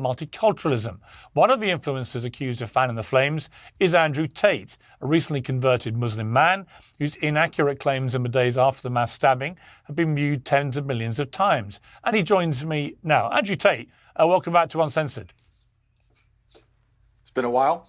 multiculturalism. One of the influencers accused of fanning the flames is Andrew Tate, a recently converted Muslim man whose inaccurate claims in the days after the mass stabbing have been viewed tens of millions of times. And he joins me now. Andrew Tate, welcome back to Uncensored. It's been a while.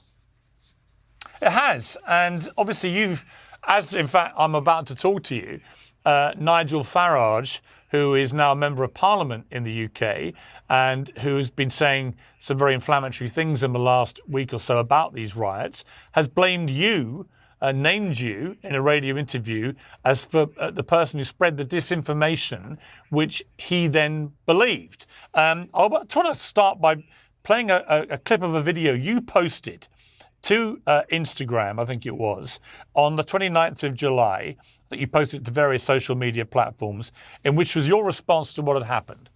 It has. And obviously you've, as in fact I'm about to talk to you, Nigel Farage, who is now a member of Parliament in the UK and who has been saying some very inflammatory things in the last week or so about these riots, has blamed you, named you in a radio interview as for the person who spread the disinformation, which he then believed. I want to start by playing a clip of a video you posted to Instagram, I think it was, on the 29th of July, that you posted to various social media platforms, in which was your response to what had happened.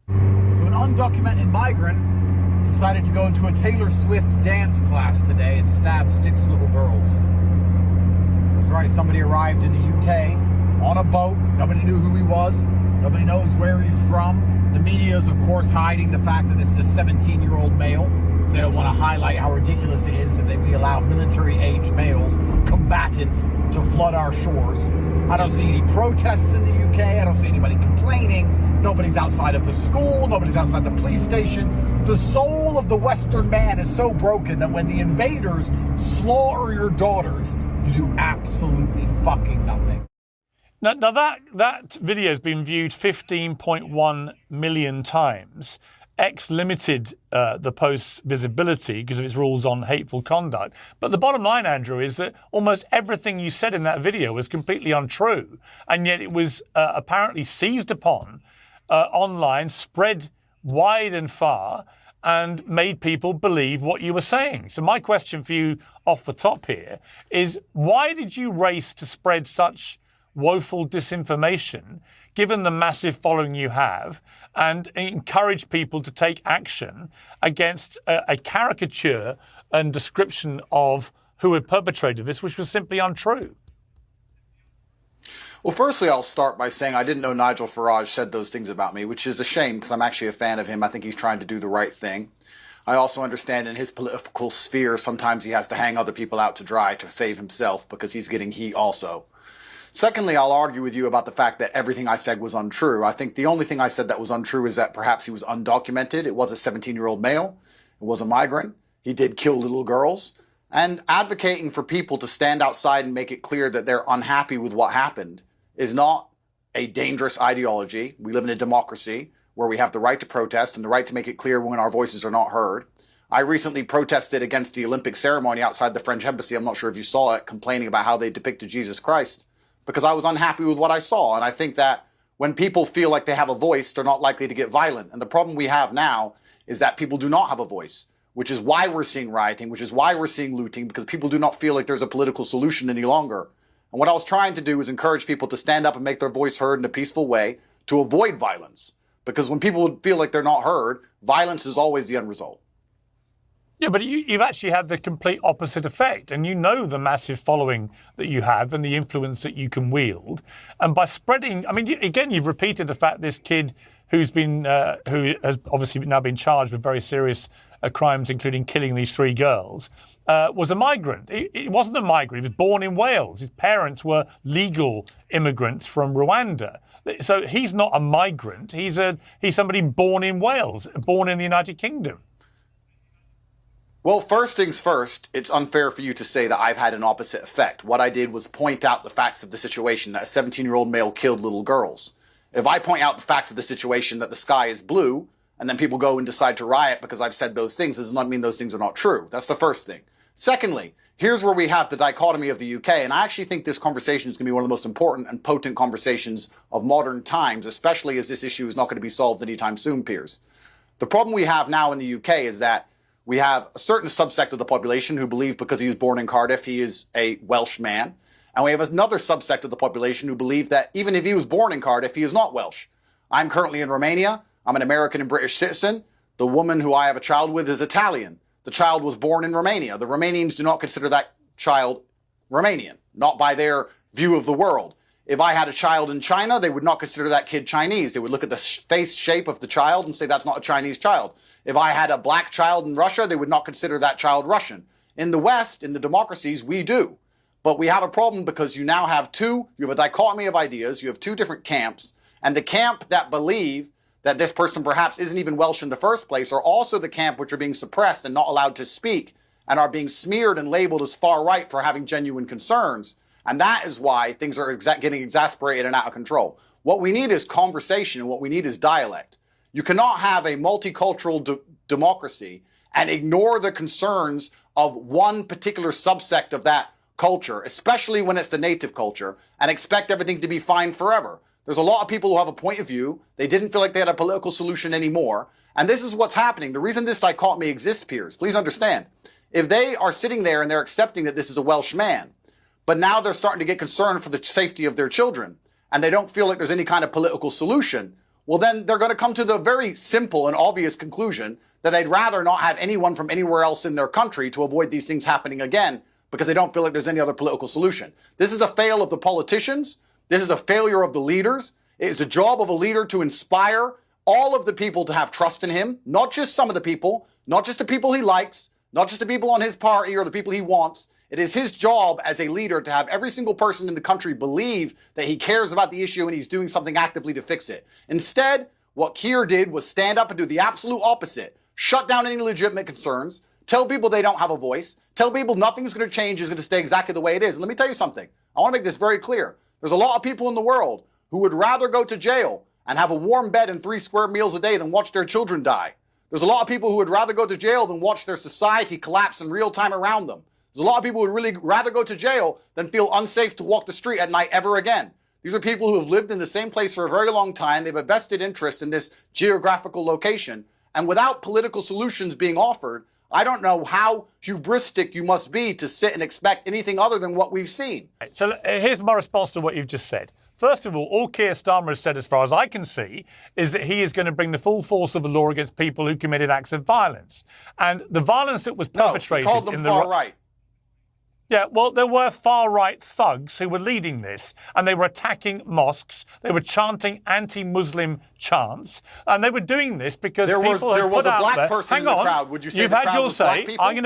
So an undocumented migrant decided to go into a Taylor Swift dance class today and stab 6 little girls. That's right, somebody arrived in the UK on a boat. Nobody knew who he was. Nobody knows where he's from. The media is, of course, hiding the fact that this is a 17-year-old male. They don't want to highlight how ridiculous it is that we allow military-aged males, combatants, to flood our shores. I don't see any protests in the UK. I don't see anybody complaining. Nobody's outside of the school. Nobody's outside the police station. The soul of the Western man is so broken that when the invaders slaughter your daughters, you do absolutely fucking nothing. Now that video has been viewed 15.1 million times. X limited the post's visibility because of its rules on hateful conduct. But the bottom line, Andrew, is that almost everything you said in that video was completely untrue. And yet it was apparently seized upon online, spread wide and far, and made people believe what you were saying. So my question for you off the top here is, why did you race to spread such woeful disinformation, given the massive following you have, and encourage people to take action against a caricature and description of who had perpetrated this, which was simply untrue? Well, firstly, I'll start by saying I didn't know Nigel Farage said those things about me, which is a shame because I'm actually a fan of him. I think he's trying to do the right thing. I also understand in his political sphere, sometimes he has to hang other people out to dry to save himself because he's getting heat also. Secondly, I'll argue with you about the fact that everything I said was untrue. I think the only thing I said that was untrue is that perhaps he was undocumented. It was a 17-year-old male. It was a migrant. He did kill little girls. And advocating for people to stand outside and make it clear that they're unhappy with what happened is not a dangerous ideology. We live in a democracy where we have the right to protest and the right to make it clear when our voices are not heard. I recently protested against the Olympic ceremony outside the French embassy. I'm not sure if you saw it, complaining about how they depicted Jesus Christ, because I was unhappy with what I saw. And I think that when people feel like they have a voice, they're not likely to get violent. And the problem we have now is that people do not have a voice, which is why we're seeing rioting, which is why we're seeing looting, because people do not feel like there's a political solution any longer. And what I was trying to do is encourage people to stand up and make their voice heard in a peaceful way to avoid violence. Because when people feel like they're not heard, violence is always the end result. Yeah, but you've actually had the complete opposite effect, and you know the massive following that you have and the influence that you can wield. And by spreading, I mean, again, you've repeated the fact this kid who has obviously now been charged with very serious crimes, including killing these 3 girls, was a migrant. He wasn't a migrant. He was born in Wales. His parents were legal immigrants from Rwanda. So he's not a migrant. He's somebody born in Wales, born in the United Kingdom. Well, first things first, it's unfair for you to say that I've had an opposite effect. What I did was point out the facts of the situation, that a 17-year-old male killed little girls. If I point out the facts of the situation, that the sky is blue, and then people go and decide to riot because I've said those things, it does not mean those things are not true. That's the first thing. Secondly, here's where we have the dichotomy of the UK, and I actually think this conversation is going to be one of the most important and potent conversations of modern times, especially as this issue is not going to be solved anytime soon, Piers. The problem we have now in the UK is that we have a certain subsect of the population who believe because he was born in Cardiff, he is a Welsh man. And we have another subsect of the population who believe that even if he was born in Cardiff, he is not Welsh. I'm currently in Romania. I'm an American and British citizen. The woman who I have a child with is Italian. The child was born in Romania. The Romanians do not consider that child Romanian, not by their view of the world. If I had a child in China, they would not consider that kid Chinese. They would look at the face shape of the child and say that's not a Chinese child. If I had a black child in Russia, they would not consider that child Russian. In the West, in the democracies, we do. But we have a problem because you now have you have a dichotomy of ideas, you have two different camps, and the camp that believe that this person perhaps isn't even Welsh in the first place are also the camp which are being suppressed and not allowed to speak and are being smeared and labeled as far right for having genuine concerns. And that is why things are getting exasperated and out of control. What we need is conversation, and what we need is dialect. You cannot have a multicultural democracy and ignore the concerns of one particular subsect of that culture, especially when it's the native culture, and expect everything to be fine forever. There's a lot of people who have a point of view. They didn't feel like they had a political solution anymore. And this is what's happening. The reason this dichotomy exists, peers, please understand, if they are sitting there and they're accepting that this is a Welsh man, but now they're starting to get concerned for the safety of their children, and they don't feel like there's any kind of political solution, well, then they're going to come to the very simple and obvious conclusion that they'd rather not have anyone from anywhere else in their country to avoid these things happening again because they don't feel like there's any other political solution. This is a fail of the politicians. This is a failure of the leaders. It is the job of a leader to inspire all of the people to have trust in him, not just some of the people, not just the people he likes, not just the people on his party or the people he wants. It is his job as a leader to have every single person in the country believe that he cares about the issue and he's doing something actively to fix it. Instead, what Keir did was stand up and do the absolute opposite. Shut down any legitimate concerns. Tell people they don't have a voice. Tell people nothing's going to change, is going to stay exactly the way it is. And let me tell you something. I want to make this very clear. There's a lot of people in the world who would rather go to jail and have a warm bed and 3 square meals a day than watch their children die. There's a lot of people who would rather go to jail than watch their society collapse in real time around them. There's a lot of people who would really rather go to jail than feel unsafe to walk the street at night ever again. These are people who have lived in the same place for a very long time. They have a vested interest in this geographical location. And without political solutions being offered, I don't know how hubristic you must be to sit and expect anything other than what we've seen. So here's my response to what you've just said. First of all Keir Starmer has said, as far as I can see, is that he is going to bring the full force of the law against people who committed acts of violence. And the violence that was perpetrated he called them in the far right. Yeah, well, there were far-right thugs who were leading this, and they were attacking mosques. They were chanting anti-Muslim chants, and they were doing this because there was a black person in the crowd. Would you say you've had your say? I'm going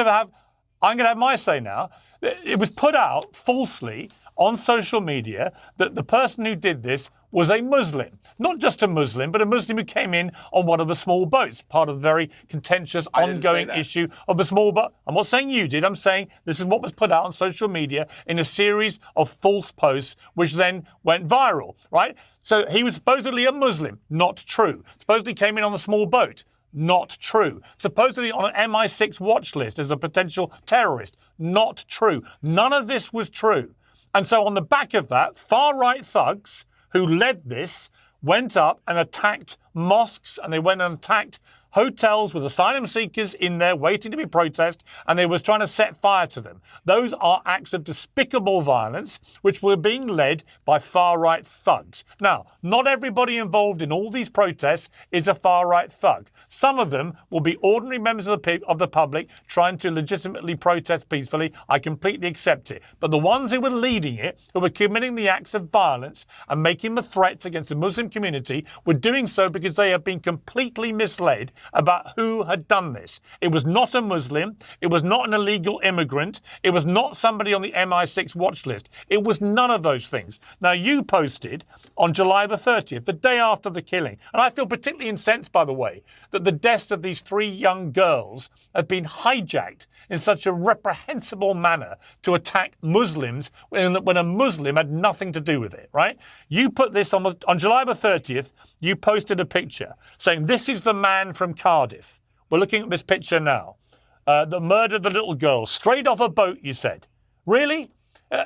to have my say now. It was put out falsely on social media that the person who did this was a Muslim. Not just a Muslim, but a Muslim who came in on one of the small boats, part of the very contentious, ongoing issue of the small boat. I'm not saying you did. I'm saying this is what was put out on social media in a series of false posts, which then went viral, right? So he was supposedly a Muslim. Not true. Supposedly came in on a small boat. Not true. Supposedly on an MI6 watch list as a potential terrorist. Not true. None of this was true. And so on the back of that, far-right thugs who led this went up and attacked mosques, and they went and attacked hotels with asylum seekers in there waiting to be processed, and they was trying to set fire to them. Those are acts of despicable violence which were being led by far-right thugs. Now, not everybody involved in all these protests is a far-right thug. Some of them will be ordinary members of the public trying to legitimately protest peacefully. I completely accept it. But the ones who were leading it, who were committing the acts of violence and making the threats against the Muslim community, were doing so because they have been completely misled about who had done this. It was not a Muslim. It was not an illegal immigrant. It was not somebody on the MI6 watch list. It was none of those things. Now, you posted on July the 30th, the day after the killing, and I feel particularly incensed, by the way, that the deaths of these 3 young girls have been hijacked in such a reprehensible manner to attack Muslims when a Muslim had nothing to do with it, right? You put this on July the 30th, you posted a picture saying, this is the man from Cardiff. We're looking at this picture now. That murdered the little girl straight off a boat, you said. Really?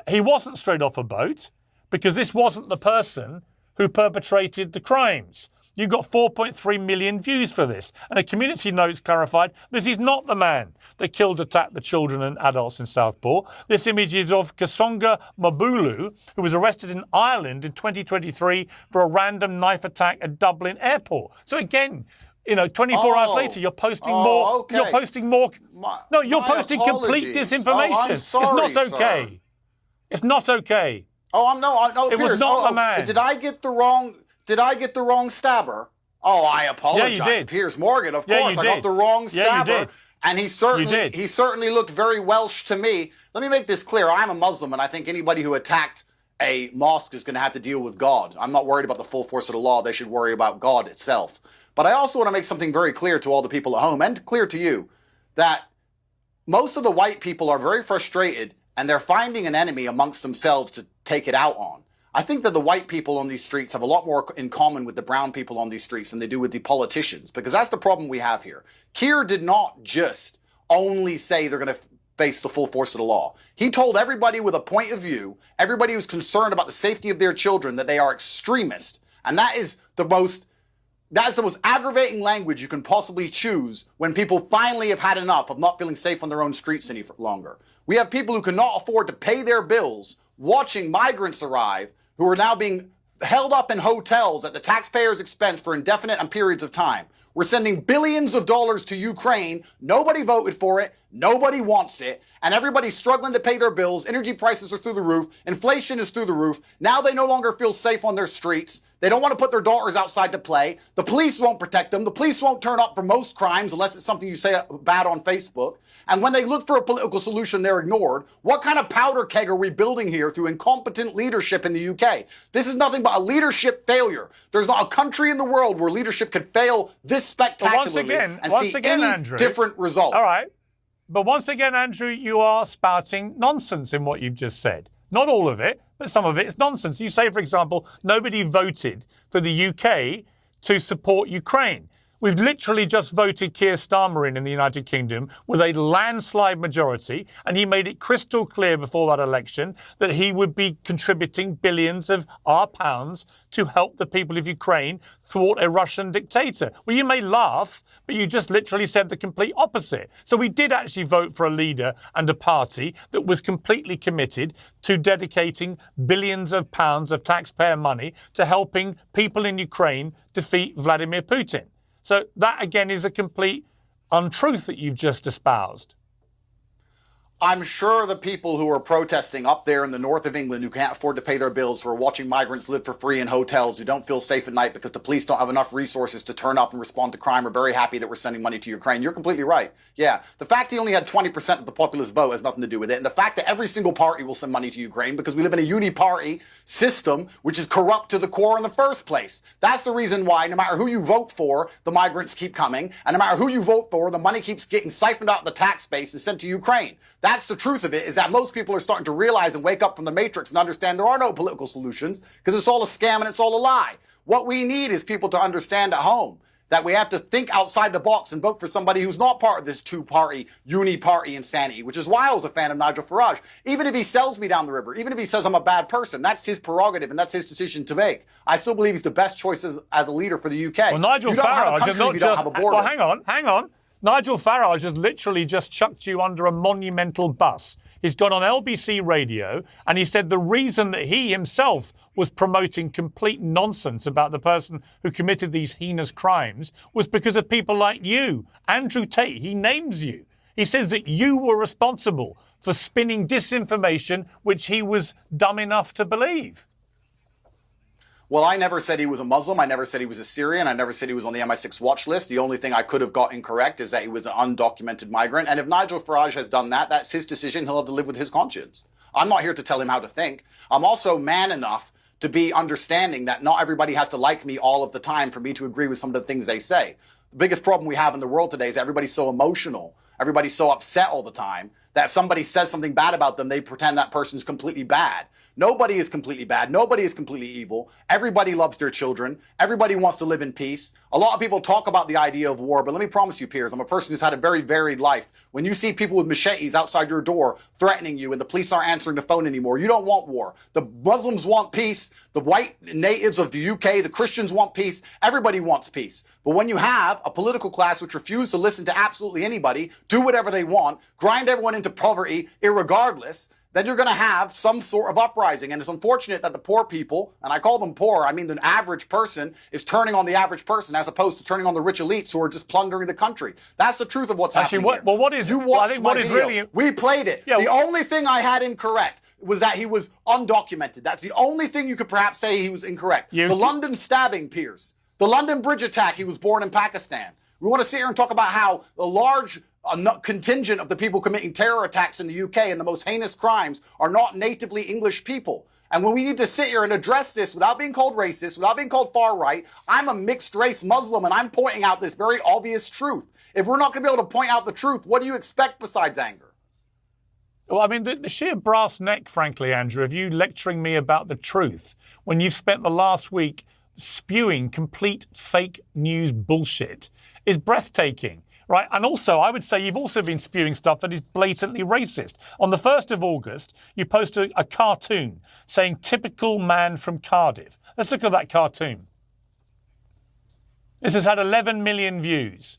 He wasn't straight off a boat because this wasn't the person who perpetrated the crimes. You got 4.3 million views for this. And a community notes clarified, this is not the man that attacked the children and adults in Southport. This image is of Kasonga Mabulu, who was arrested in Ireland in 2023 for a random knife attack at Dublin airport. So again, 24 hours later, you're posting more. Okay. You're posting more. You're posting apologies. complete disinformation. I'm sorry, it's not okay. sir. It's not okay. Oh, no, It was Piers. not the man. Did I get the wrong stabber? Oh, I apologize. Yeah, you did. Piers Morgan, of Yeah, course. you I did. got the wrong stabber. Yeah, you did. And he certainly looked very Welsh to me. Let me make this clear. I'm a Muslim, and I think anybody who attacked a mosque is going to have to deal with God. I'm not worried about the full force of the law. They should worry about God itself. But I also want to make something very clear to all the people at home, and clear to you, that most of the white people are very frustrated, and they're finding an enemy amongst themselves to take it out on. I think that the white people on these streets have a lot more in common with the brown people on these streets than they do with the politicians, because that's the problem we have here. Keir did not just only say they're going to face the full force of the law. He told everybody with a point of view, everybody who's concerned about the safety of their children, that they are extremists. And that is the most aggravating language you can possibly choose when people finally have had enough of not feeling safe on their own streets any longer. We have people who cannot afford to pay their bills watching migrants arrive who are now being held up in hotels at the taxpayers' expense for indefinite periods of time. We're sending billions of dollars to Ukraine. Nobody voted for it. Nobody wants it. And everybody's struggling to pay their bills. Energy prices are through the roof. Inflation is through the roof. Now they no longer feel safe on their streets. They don't want to put their daughters outside to play. The police won't protect them. The police won't turn up for most crimes unless it's something you say bad on Facebook. And when they look for a political solution, they're ignored. What kind of powder keg are we building here through incompetent leadership in the UK? This is nothing but a leadership failure. There's not a country in the world where leadership could fail this spectacularly and see any Andrew, different result. All right. But once again, Andrew, you are spouting nonsense in what you've just said. Not all of it, but some of it is nonsense. You say, for example, nobody voted for the UK to support Ukraine. We've literally just voted Keir Starmer in the United Kingdom with a landslide majority, and he made it crystal clear before that election that he would be contributing billions of our pounds to help the people of Ukraine thwart a Russian dictator. Well, you may laugh, but you just literally said the complete opposite. So we did actually vote for a leader and a party that was completely committed to dedicating billions of pounds of taxpayer money to helping people in Ukraine defeat Vladimir Putin. So that, again, is a complete untruth that you've just espoused. I'm sure the people who are protesting up there in the north of England who can't afford to pay their bills, who are watching migrants live for free in hotels, who don't feel safe at night because the police don't have enough resources to turn up and respond to crime, are very happy that we're sending money to Ukraine. You're completely right. Yeah, the fact he only had 20% of the populist vote has nothing to do with it. And the fact that every single party will send money to Ukraine because we live in a uni-party system which is corrupt to the core in the first place. That's the reason why no matter who you vote for, the migrants keep coming. And no matter who you vote for, the money keeps getting siphoned out of the tax base and sent to Ukraine. That's the truth of it, is that most people are starting to realize and wake up from the matrix and understand there are no political solutions because it's all a scam and it's all a lie. What we need is people to understand at home that we have to think outside the box and vote for somebody who's not part of this two-party, uni-party insanity, which is why I was a fan of Nigel Farage. Even if he sells me down the river, even if he says I'm a bad person, that's his prerogative and that's his decision to make. I still believe he's the best choice as a leader for the UK. Well, Nigel Farage is not just... Well, hang on. Nigel Farage has literally just chucked you under a monumental bus. He's gone on LBC radio and he said the reason that he himself was promoting complete nonsense about the person who committed these heinous crimes was because of people like you. Andrew Tate, he names you. He says that you were responsible for spinning disinformation which he was dumb enough to believe. Well, I never said he was a Muslim. I never said he was a Syrian. I never said he was on the MI6 watch list. The only thing I could have got incorrect is that he was an undocumented migrant. And if Nigel Farage has done that, that's his decision. He'll have to live with his conscience. I'm not here to tell him how to think. I'm also man enough to be understanding that not everybody has to like me all of the time for me to agree with some of the things they say. The biggest problem we have in the world today is everybody's so emotional. Everybody's so upset all the time that if somebody says something bad about them, they pretend that person's completely bad. Nobody is completely bad. Nobody is completely evil. Everybody loves their children. Everybody wants to live in peace. A lot of people talk about the idea of war, but let me promise you, Piers, I'm a person who's had a very varied life. When you see people with machetes outside your door threatening you and the police aren't answering the phone anymore, you don't want war. The Muslims want peace. The white natives of the UK, the Christians want peace. Everybody wants peace. But when you have a political class which refuse to listen to absolutely anybody, do whatever they want, grind everyone into poverty irregardless, then you're going to have some sort of uprising. And it's unfortunate that the poor people, and I call them poor, I mean the average person, is turning on the average person as opposed to turning on the rich elites who are just plundering the country. That's the truth of what's happening here. Well, what is... You watched I think my what is video. really... We played it. Yeah, the only thing I had incorrect was that he was undocumented. That's the only thing you could perhaps say he was incorrect. The London stabbing, Piers. The London bridge attack, he was born in Pakistan. We want to sit here and talk about how a large contingent of the people committing terror attacks in the UK and the most heinous crimes are not natively English people. And when we need to sit here and address this without being called racist, without being called far right, I'm a mixed race Muslim and I'm pointing out this very obvious truth. If we're not going to be able to point out the truth, what do you expect besides anger? Well, I mean, the sheer brass neck, frankly, Andrew, of you lecturing me about the truth when you've spent the last week spewing complete fake news bullshit is breathtaking. Right. And also, I would say you've also been spewing stuff that is blatantly racist. On the 1st of August, you posted a cartoon saying typical man from Cardiff. Let's look at that cartoon. This has had 11 million views.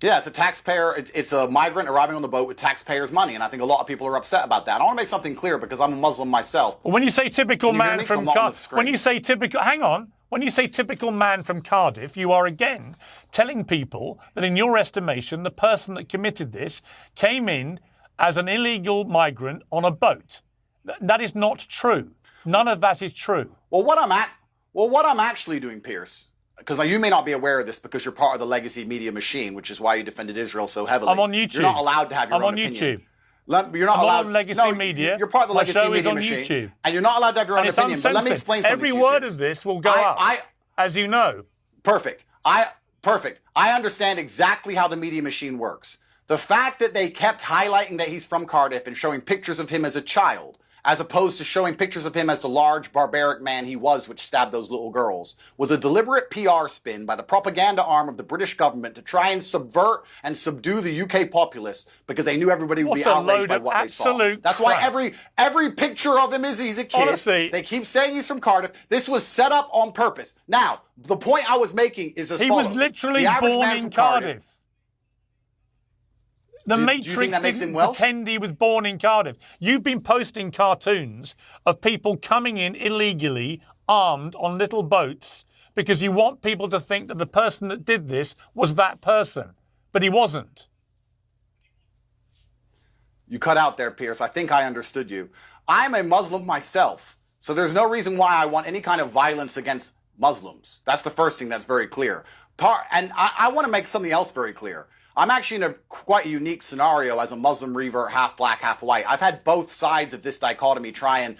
Yeah, it's a taxpayer. It's a migrant arriving on the boat with taxpayers' money. And I think a lot of people are upset about that. I want to make something clear because I'm a Muslim myself. Well, when you say typical man from Cardiff, when you say typical, hang on. When you say typical man from Cardiff, you are again telling people that in your estimation, the person that committed this came in as an illegal migrant on a boat. That is not true. None of that is true. Well, what I'm actually doing, Piers, because you may not be aware of this because you're part of the legacy media machine, which is why you defended Israel so heavily. I'm on YouTube. You're not allowed to have your own opinion. I'm on YouTube. You're not allowed. On legacy media. You're part of the My legacy show media is on machine, YouTube. and you're not allowed to have your own opinion. But let me explain something. Every to you, word Piers. of this will go up, as you know. Perfect. Perfect. I understand exactly how the media machine works. The fact that they kept highlighting that he's from Cardiff and showing pictures of him as a child, as opposed to showing pictures of him as the large, barbaric man he was, which stabbed those little girls, was a deliberate PR spin by the propaganda arm of the British government to try and subvert and subdue the UK populace because they knew everybody would be outraged by what they saw. That's why every picture of him is he's a kid. Honestly, they keep saying he's from Cardiff. This was set up on purpose. Now, the point I was making is as follows. He was literally born in Cardiff. The Matrix didn't pretend he was born in Cardiff. You've been posting cartoons of people coming in illegally, armed on little boats, because you want people to think that the person that did this was that person. But he wasn't. You cut out there, Piers. I think I understood you. I'm a Muslim myself, so there's no reason why I want any kind of violence against Muslims. That's the first thing that's very clear. And I want to make something else very clear. I'm actually in a quite unique scenario as a Muslim revert, half black, half white. I've had both sides of this dichotomy try and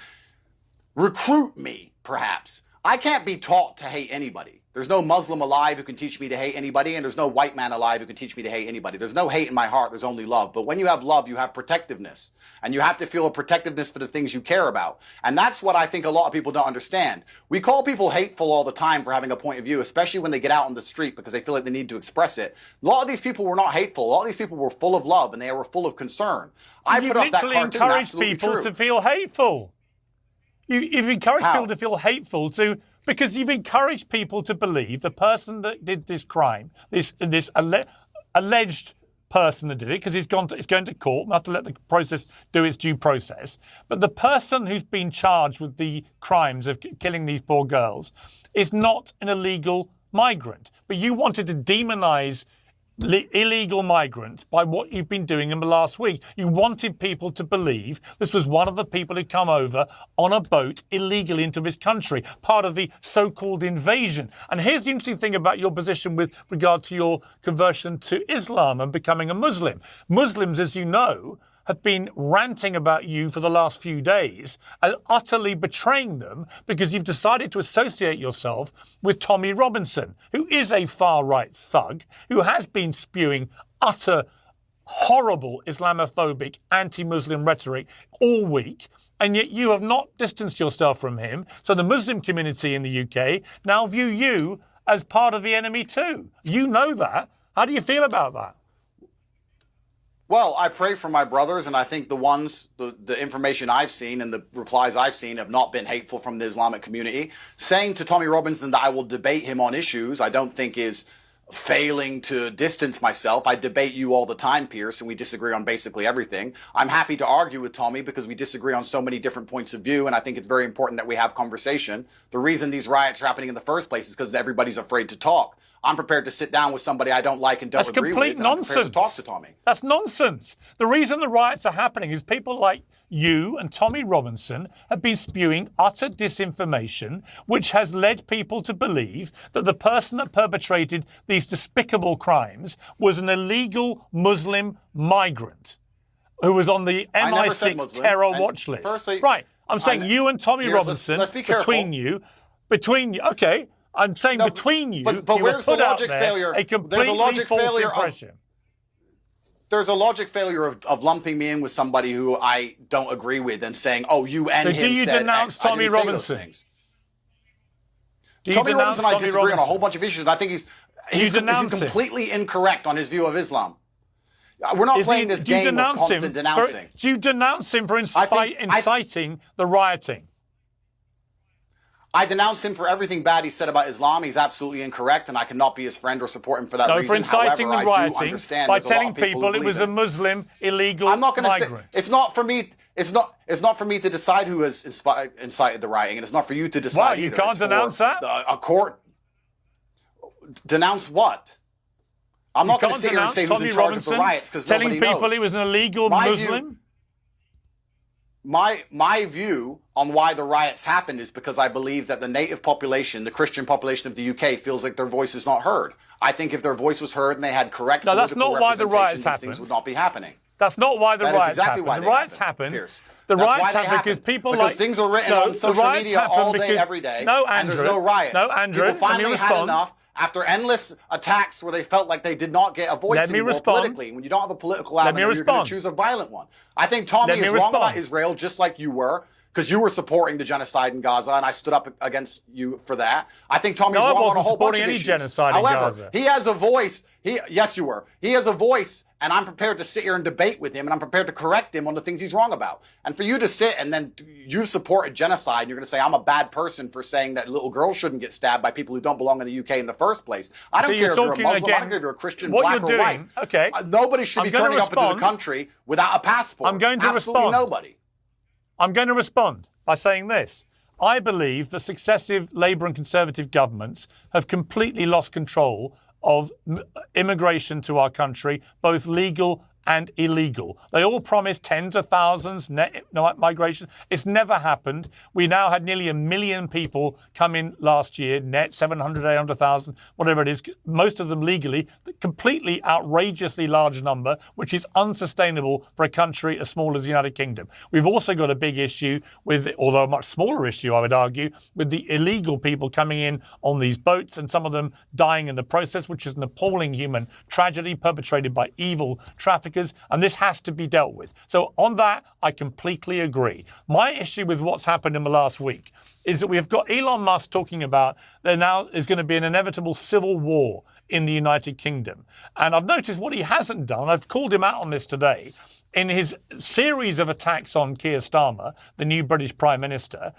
recruit me, perhaps. I can't be taught to hate anybody. There's no Muslim alive who can teach me to hate anybody, and there's no white man alive who can teach me to hate anybody. There's no hate in my heart, there's only love. But when you have love, you have protectiveness. And you have to feel a protectiveness for the things you care about. And that's what I think a lot of people don't understand. We call people hateful all the time for having a point of view, especially when they get out on the street because they feel like they need to express it. A lot of these people were not hateful. A lot of these people were full of love, and they were full of concern. I put up that cartoon, encouraged people to feel hateful. You've encouraged people to feel hateful because you've encouraged people to believe the person that did this crime, this alleged person that did it, because it's going to court. We'll have to let the process do its due process. But the person who's been charged with the crimes of killing these poor girls is not an illegal migrant. But you wanted to demonize illegal migrants by what you've been doing in the last week. You wanted people to believe this was one of the people who come over on a boat illegally into this country, part of the so-called invasion. And here's the interesting thing about your position with regard to your conversion to Islam and becoming a Muslim. Muslims, as you know, have been ranting about you for the last few days and utterly betraying them because you've decided to associate yourself with Tommy Robinson, who is a far-right thug, who has been spewing utter, horrible Islamophobic, anti-Muslim rhetoric all week, and yet you have not distanced yourself from him. So the Muslim community in the UK now view you as part of the enemy too. You know that. How do you feel about that? Well, I pray for my brothers, and I think the information I've seen and the replies I've seen have not been hateful from the Islamic community. Saying to Tommy Robinson that I will debate him on issues, I don't think is failing to distance myself. I debate you all the time, Piers, and we disagree on basically everything. I'm happy to argue with Tommy because we disagree on so many different points of view, and I think it's very important that we have conversation. The reason these riots are happening in the first place is because everybody's afraid to talk. I'm prepared to sit down with somebody I don't like and don't That's agree complete with. I'm prepared to talk nonsense. to Tommy. That's nonsense. The reason the riots are happening is people like you and Tommy Robinson have been spewing utter disinformation, which has led people to believe that the person that perpetrated these despicable crimes was an illegal Muslim migrant who was on the I never said MI6 Muslim. terror And watch list. firstly, Right. I'm saying you and Tommy Piers, Robinson, let's be careful. between you, okay. I'm saying No, between you, but you were where's the put out logic there failure? a There's a completely logic false failure impression. There's a logic failure of lumping me in with somebody who I don't agree with and saying, "Oh, you and So him do you said denounce X." I Tommy didn't say those Robinson? things. Do you Tommy denounce Robinson and I Tommy disagree on a Robinson? whole bunch of issues. And I think he's denounce him? completely incorrect on his view of Islam. We're not playing this do you game of denounce constant him denouncing. do you denounce him for inciting the rioting? I denounce him for everything bad he said about Islam. He's absolutely incorrect, and I cannot be his friend or support him for that No, reason. for inciting However, the rioting I do understand by there's a lot telling of people people who it was a believe Muslim illegal I'm not going to say migrant. it's not for me. It's not for me to decide who has incited the rioting, and it's not for you to decide. Wow, you either. can't It's for denounce that? A court. Denounce what? I'm not going to sit here and say who's Tommy in charge of the Robinson riots because telling nobody people knows. he was an illegal My Muslim. view- My view on why the riots happened is because I believe that the native population, the Christian population of the UK, feels like their voice is not heard. I think if their voice was heard and they had correct No, that's political not why the representation, riots these happened. things would not be happening. That's not why the That is riots exactly happened. why The they riots happened, happened. Piers. The That's riots why they happened because happened. people because like things are written no, on the social riots media happened all day, because, every day. No, and Andrew. there's no riots. No, Andrew. People finally let me had respond. enough after endless attacks where they felt like they did not get a voice Let me anymore respond. politically. When you don't have a political Let me avenue, you're going respond. to choose a violent one. I think Tommy Let me is wrong about respond. Israel, just like you were. Because you were supporting the genocide in Gaza, and I stood up against you for that. I think Tommy's No, I wrong on a wasn't whole bunch supporting of any issues. genocide in However, Gaza. he has a voice. Yes, you were. He has a voice, and I'm prepared to sit here and debate with him, and I'm prepared to correct him on the things he's wrong about. And for you to sit and then you support a genocide, and you're going to say I'm a bad person for saying that little girls shouldn't get stabbed by people who don't belong in the UK in the first place. I don't So care you're if you're a talking Muslim. I again- don't care if you're a Christian, what black you're or doing- white. okay. Nobody should be I'm gonna turning up into respond. the country without a passport. I'm going to Absolutely respond. nobody. I'm going to respond by saying this. I believe that successive Labour and Conservative governments have completely lost control of immigration to our country, both legal and illegal. They all promised tens of thousands net migration. It's never happened. We now had nearly 1 million people come in last year, net 700, 800,000, whatever it is, most of them legally, completely outrageously large number, which is unsustainable for a country as small as the United Kingdom. We've also got a big issue with, although a much smaller issue, I would argue, with the illegal people coming in on these boats and some of them dying in the process, which is an appalling human tragedy perpetrated by evil traffickers. And this has to be dealt with. So on that, I completely agree. My issue with what's happened in the last week is that we have got Elon Musk talking about there now is going to be an inevitable civil war in the United Kingdom. And I've noticed what he hasn't done. I've called him out on this today. In his series of attacks on Keir Starmer, the new British Prime Minister,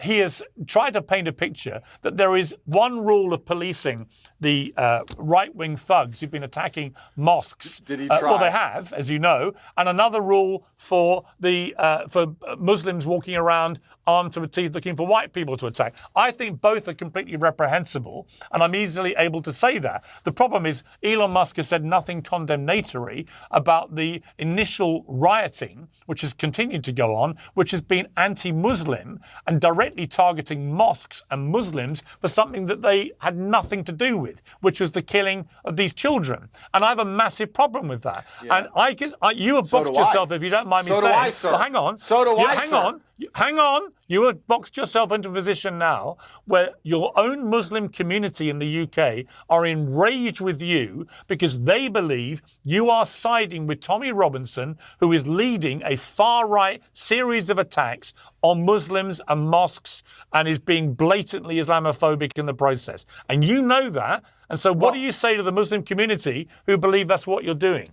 he has tried to paint a picture that there is one rule of policing the right-wing thugs who've been attacking mosques. Did he try? Well, they have, as you know, and another rule for Muslims walking around armed to the teeth looking for white people to attack. I think both are completely reprehensible, and I'm easily able to say that. The problem is Elon Musk has said nothing condemnatory about the initial rioting, which has continued to go on, which has been anti-Muslim and directly targeting mosques and Muslims for something that they had nothing to do with, which was the killing of these children. And I have a massive problem with that. Yeah. And you have So boxed do I. yourself, if you don't mind me So do saying. I, sir. Well, hang on. So do I, Hang sir. on. Hang on. You have boxed yourself into a position now where your own Muslim community in the UK are enraged with you because they believe you are siding with Tommy Robinson, who is leading a far-right series of attacks on Muslims and mosques and is being blatantly Islamophobic in the process. And you know that. And so what do you say to the Muslim community who believe that's what you're doing?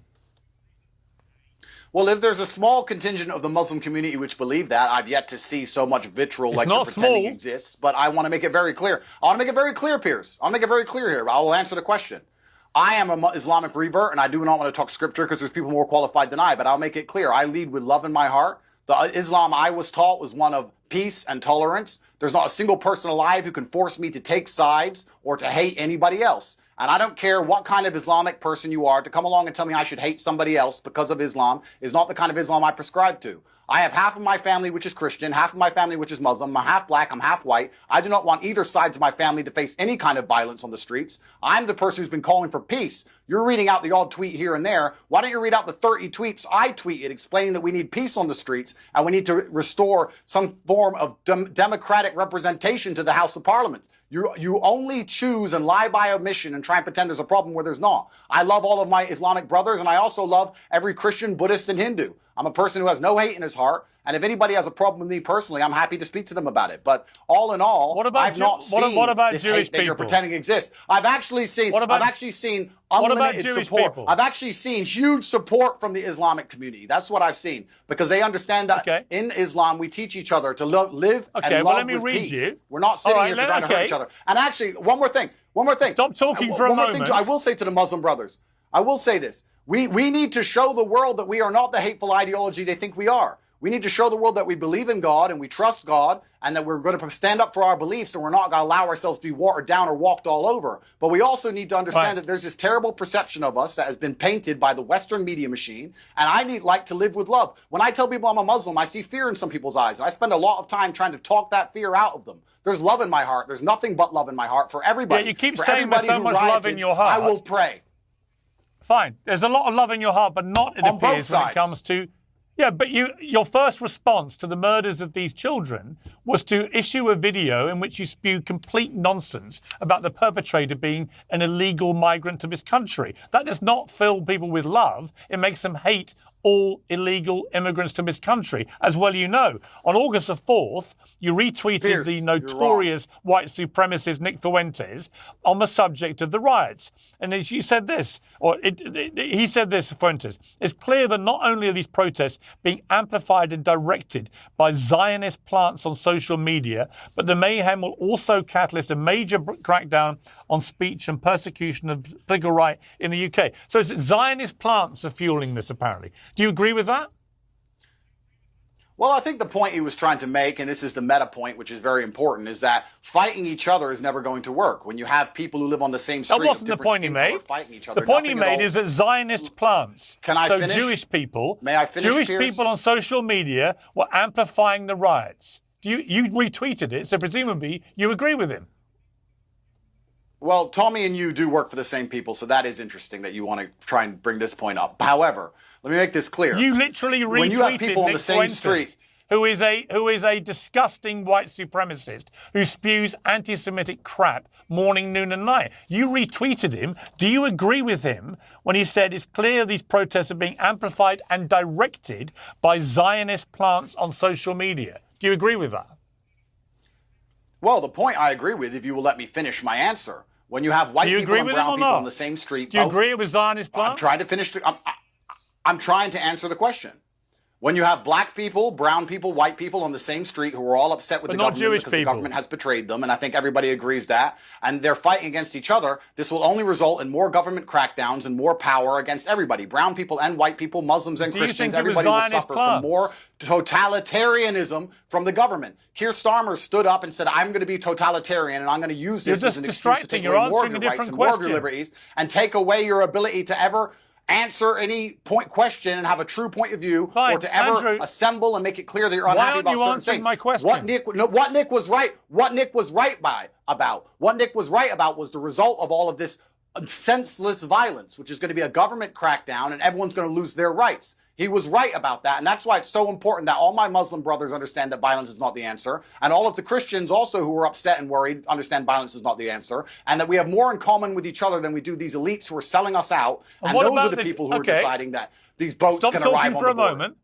Well, if there's a small contingent of the Muslim community which believe that, I've yet to see so much vitriol like you're pretending exists. But I want to make it very clear. I want to make it very clear, Piers. I'll make it very clear here. I will answer the question. I am an Islamic revert, and I do not want to talk scripture because there's people more qualified than I, but I'll make it clear. I lead with love in my heart. The Islam I was taught was one of peace and tolerance. There's not a single person alive who can force me to take sides or to hate anybody else. And I don't care what kind of Islamic person you are, to come along and tell me I should hate somebody else because of Islam is not the kind of Islam I prescribe to. I have half of my family which is Christian, half of my family which is Muslim. I'm half black, I'm half white. I do not want either sides of my family to face any kind of violence on the streets. I'm the person who's been calling for peace. You're reading out the odd tweet here and there. Why don't you read out the 30 tweets I tweeted explaining that we need peace on the streets and we need to restore some form of democratic representation to the House of Parliament. You only choose and lie by omission and try and pretend there's a problem where there's not. I love all of my Islamic brothers, and I also love every Christian, Buddhist, and Hindu. I'm a person who has no hate in his heart, and if anybody has a problem with me personally, I'm happy to speak to them about it. But all in all, I've not seen this Jewish hate that you're people? pretending exists. I've actually seen unlimited Jewish support. people? I've actually seen huge support from the Islamic community. That's what I've seen, because they understand that in Islam we teach each other to live and love let me with read peace. you. We're not sitting All right, here to try to hurt each other. And actually, one more thing. Stop talking for a moment. I will say to the Muslim brothers, I will say this. We need to show the world that we are not the hateful ideology they think we are. We need to show the world that we believe in God and we trust God and that we're going to stand up for our beliefs and we're not going to allow ourselves to be watered down or walked all over. But we also need to understand that there's this terrible perception of us that has been painted by the Western media machine. And I like to live with love. When I tell people I'm a Muslim, I see fear in some people's eyes. And I spend a lot of time trying to talk that fear out of them. There's love in my heart. There's nothing but love in my heart for everybody. Yeah, you keep for saying there's so much love in your heart. I will pray. Fine. There's a lot of love in your heart, but not, it appears, when it comes to... Yeah, but your first response to the murders of these children was to issue a video in which you spew complete nonsense about the perpetrator being an illegal migrant to this country. That does not fill people with love. It makes them hate all illegal immigrants to this country, as well you know. On August the 4th, you retweeted the notorious white supremacist Nick Fuentes on the subject of the riots. And you said this, he said this, Fuentes, it's clear that not only are these protests being amplified and directed by Zionist plants on social media, but the mayhem will also catalyst a major crackdown on speech and persecution of political right in the UK. So it's Zionist plants are fueling this, apparently. Do you agree with that? Well, I think the point he was trying to make, and this is the meta point, which is very important, is that fighting each other is never going to work. When you have people who live on the same street, that wasn't the point he made. Fighting each other, the point he made is that Zionist plants, so Jewish people, May I finish, Jewish Piers? people on social media were amplifying the riots. You retweeted it, so presumably you agree with him. Well, Tommy and you do work for the same people, so that is interesting that you want to try and bring this point up. However, let me make this clear. You literally retweeted when you have people on Nick the same Fuentes, street, who is a disgusting white supremacist who spews anti-Semitic crap morning, noon and night. You retweeted him. Do you agree with him when he said it's clear these protests are being amplified and directed by Zionist plants on social media? Do you agree with that? Well, the point I agree with, if you will let me finish my answer. When you have white people and brown people on the same street... Do you agree with Zionist plants? I'm trying to finish... I'm trying to answer the question. When you have black people, brown people, white people on the same street who are all upset with the government because the government has betrayed them, and I think everybody agrees that, and they're fighting against each other, this will only result in more government crackdowns and more power against everybody. Brown people and white people, Muslims and Christians, everybody will suffer from more totalitarianism from the government. Keir Starmer stood up and said, I'm going to be totalitarian and I'm going to use this as an excuse to take away more of your rights and more of your liberties and take away your ability to ever answer any question and have a true point of view, or to ever assemble and make it clear that you're unhappy about certain things. My question? What Nick was right about was the result of all of this senseless violence, which is going to be a government crackdown and everyone's going to lose their rights. He was right about that, and that's why it's so important that all my Muslim brothers understand that violence is not the answer, and all of the Christians also who are upset and worried understand violence is not the answer, and that we have more in common with each other than we do these elites who are selling us out, and those are the people who are deciding that these boats can arrive on the border. Stop talking for a moment.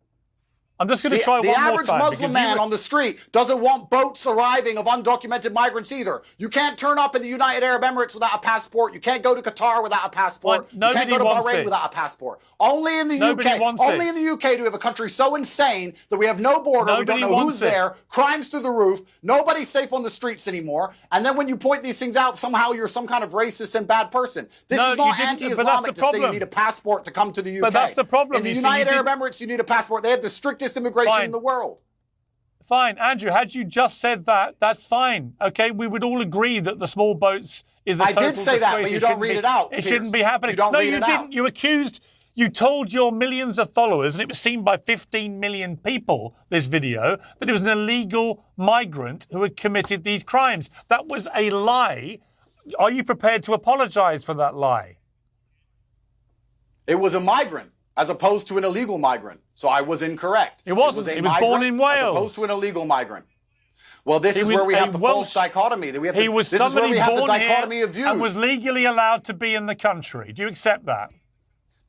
I'm just going to try one more time. The average Muslim man on the street doesn't want boats arriving of undocumented migrants either. You can't turn up in the United Arab Emirates without a passport. You can't go to Qatar without a passport. You can't go to Bahrain without a passport. Only in the UK. Only in the UK do we have a country so insane that we have no border. We don't know who's there. Crimes through the roof. Nobody's safe on the streets anymore. And then when you point these things out, somehow you're some kind of racist and bad person. This is not anti-Islamic to say you need a passport to come to the UK. But that's the problem. In the United Arab Emirates, you need a passport. They have the strictest immigration in the world. Fine, Andrew, had you just said that, that's fine. Okay, we would all agree that the small boats is a I total did say that, but disgrace. you don't read it out, It Piers. shouldn't be happening. You don't No, read you it didn't. out. You accused. You told your millions of followers, and it was seen by 15 million people, this video, that it was an illegal migrant who had committed these crimes. That was a lie. Are you prepared to apologize for that lie? It was a migrant as opposed to an illegal migrant. So I was incorrect. It wasn't. He was born in Wales. As opposed to an illegal migrant. Well, this He is was where we have a the Welsh- false dichotomy. That we have He the, was this is where somebody we have the born dichotomy here of views. and was legally allowed to be in the country. Do you accept that?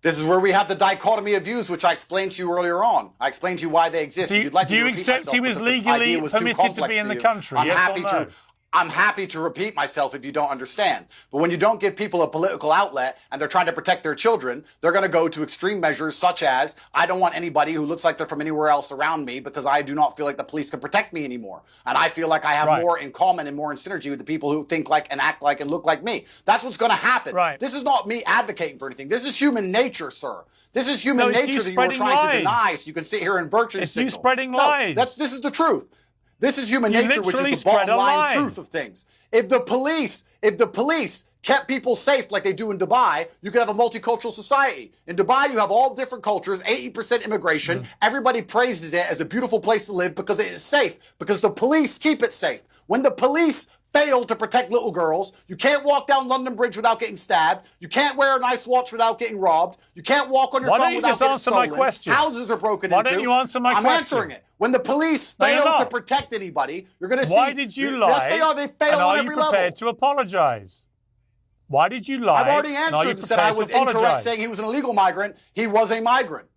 This is where we have the dichotomy of views, which I explained to you earlier on. I explained to you why they exist. Do you- If you'd like do me you to repeat accept myself he was because the legally idea was too permitted to complex be in for the you, country? I'm Yes or happy no? to. I'm happy to repeat myself if you don't understand. But when you don't give people a political outlet and they're trying to protect their children, they're going to go to extreme measures such as, I don't want anybody who looks like they're from anywhere else around me because I do not feel like the police can protect me anymore. And I feel like I have Right. more in common and more in synergy with the people who think like and act like and look like me. That's what's going to happen. Right. This is not me advocating for anything. This is human nature, sir. This is human No, it's you nature that you were spreading trying lies. to deny so you can sit here and virtue It's you signal. spreading No, lies. this is the truth. This is human You nature, which literally is the bottom spread a line lie. truth of things. If the police kept people safe like they do in Dubai, you could have a multicultural society. In Dubai, you have all different cultures, 80% immigration. Everybody praises it as a beautiful place to live because it is safe, because the police keep it safe. When the police fail to protect little girls, you can't walk down London Bridge without getting stabbed. You can't wear a nice watch without getting robbed. You can't walk on your Why phone don't you without just getting answer my stolen. question? Houses are broken Why into. don't you answer my I'm question? answering it. When the police No, you're fail to not. protect anybody, you're going to see. Why did you lie? Yes, they are. They fail and on are you every prepared level. to apologize? Why did you lie? I've already and are you answered and said I prepared was to apologize? incorrect saying he was an illegal migrant. He was a migrant.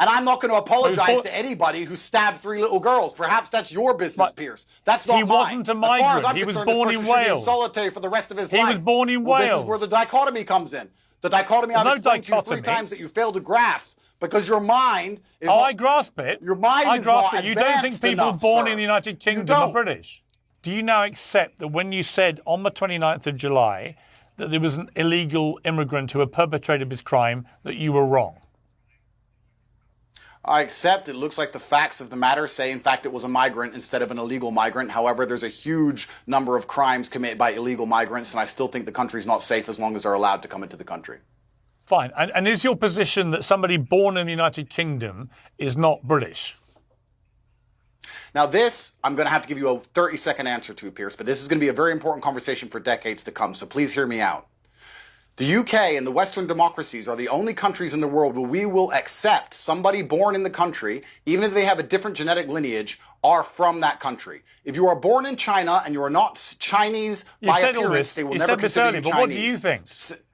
And I'm not going to apologize to anybody who stabbed 3 little girls. Perhaps that's your business, But Piers. That's not he mine. wasn't a As far as migrant. I'm He was concerned, born this in person should be Wales. solitary for the rest of his He life. was born in Well, Wales. This is where the dichotomy comes in. The dichotomy I've There's no explained to you 3 dichotomy. times that you failed to grasp because your mind is Oh, not, I grasp it. Your mind I is grasp not it. You don't think advanced people enough, born sir. in the United Kingdom don't. are British? Do you now accept that when you said on the 29th of July that there was an illegal immigrant who had perpetrated this crime, that you were wrong? I accept it looks like the facts of the matter say, in fact, it was a migrant instead of an illegal migrant. However, there's a huge number of crimes committed by illegal migrants, and I still think the country's not safe as long as they're allowed to come into the country. Fine. And is your position that somebody born in the United Kingdom is not British? Now this, I'm going to have to give you a 30-second answer to, Piers, but this is going to be a very important conversation for decades to come, so please hear me out. The UK and the Western democracies are the only countries in the world where we will accept somebody born in the country, even if they have a different genetic lineage, are from that country. If you are born in China and you are not Chinese by appearance, they will never consider you Chinese. But what do you think?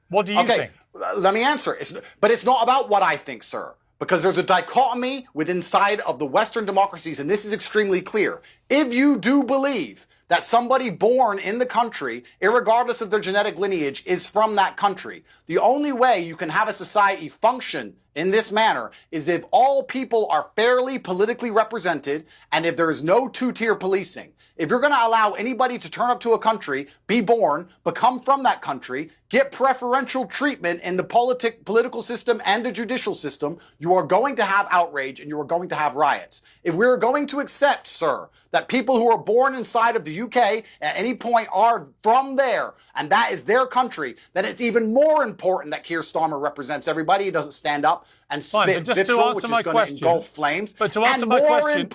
What do you think? Let me answer. But it's not about what I think, sir. Because there's a dichotomy within inside of the Western democracies, and this is extremely clear. If you do believe that somebody born in the country, irregardless of their genetic lineage, is from that country, the only way you can have a society function in this manner is if all people are fairly politically represented and if there is no two-tier policing. If you're going to allow anybody to turn up to a country, be born, become from that country, get preferential treatment in the political system and the judicial system, you are going to have outrage and you are going to have riots. If we're going to accept, sir, that people who are born inside of the UK at any point are from there, and that is their country, then it's even more important that Keir Starmer represents everybody. He doesn't stand up and spit vitriol, which is going to engulf flames. But to answer my question,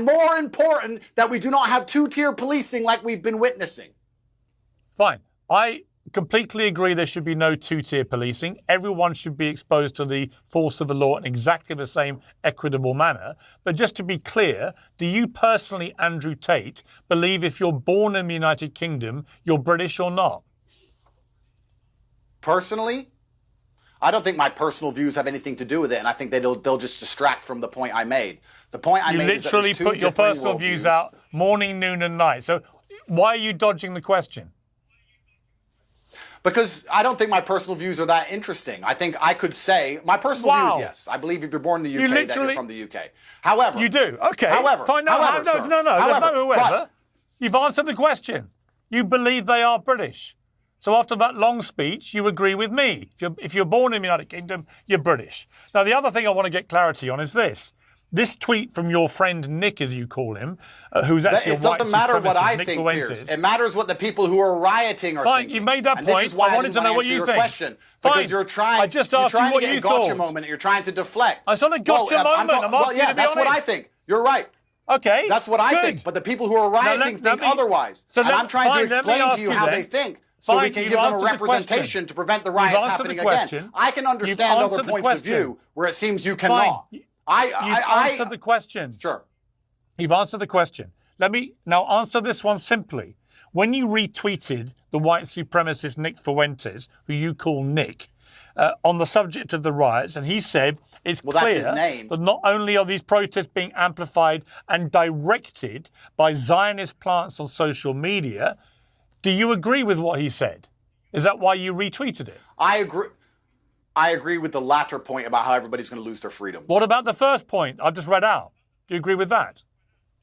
more important that we do not have two-tier policing like we've been witnessing. Fine. I completely agree there should be no two-tier policing. Everyone should be exposed to the force of the law in exactly the same equitable manner. But just to be clear, do you personally, Andrew Tate, believe if you're born in the United Kingdom, you're British or not? Personally, I don't think my personal views have anything to do with it, and I think they'll just distract from the point I made. The point I made is that literally put your personal views out morning, noon, and night. So why are you dodging the question? Because I don't think my personal views are that interesting. I think I could say my personal views, yes. I believe if you're born in the UK, that you're from the UK. However, you do. Okay. However, fine. No, however, no, sir, no, no. however, There's no whoever. You've answered the question. You believe they are British. So after that long speech, you agree with me. If you're born in the United Kingdom, you're British. Now, the other thing I want to get clarity on is this. This tweet from your friend Nick, as you call him, who's actually It a white doesn't matter what supremacist, I Nick think, Fuentes. Piers. It matters what the people who are rioting are Fine, thinking. you've made that and point. This is why I wanted to know what you think. Question, Fine. because you're trying. I just asked you what to get you a gotcha thought. moment. You're trying to deflect. It's not a gotcha moment. I'm asking you to be that's what I honest. think. You're right. Okay. That's what I good. think. But the people who are rioting think otherwise. So and I'm trying to explain to you how then. they think. So Fine, we can you've give them a answered the representation to prevent the riots happening again. I can understand other points of view where it seems you cannot. You've answered the question. Sure. You've answered the question. Let me now answer this one simply. When you retweeted the white supremacist Nick Fuentes, who you call Nick, on the subject of the riots, and he said it's clear that not only are these protests being amplified and directed by Zionist plants on social media, do you agree with what he said? Is that why you retweeted it? I agree. I agree with the latter point about how everybody's going to lose their freedoms. What about the first point I've just read out? Do you agree with that?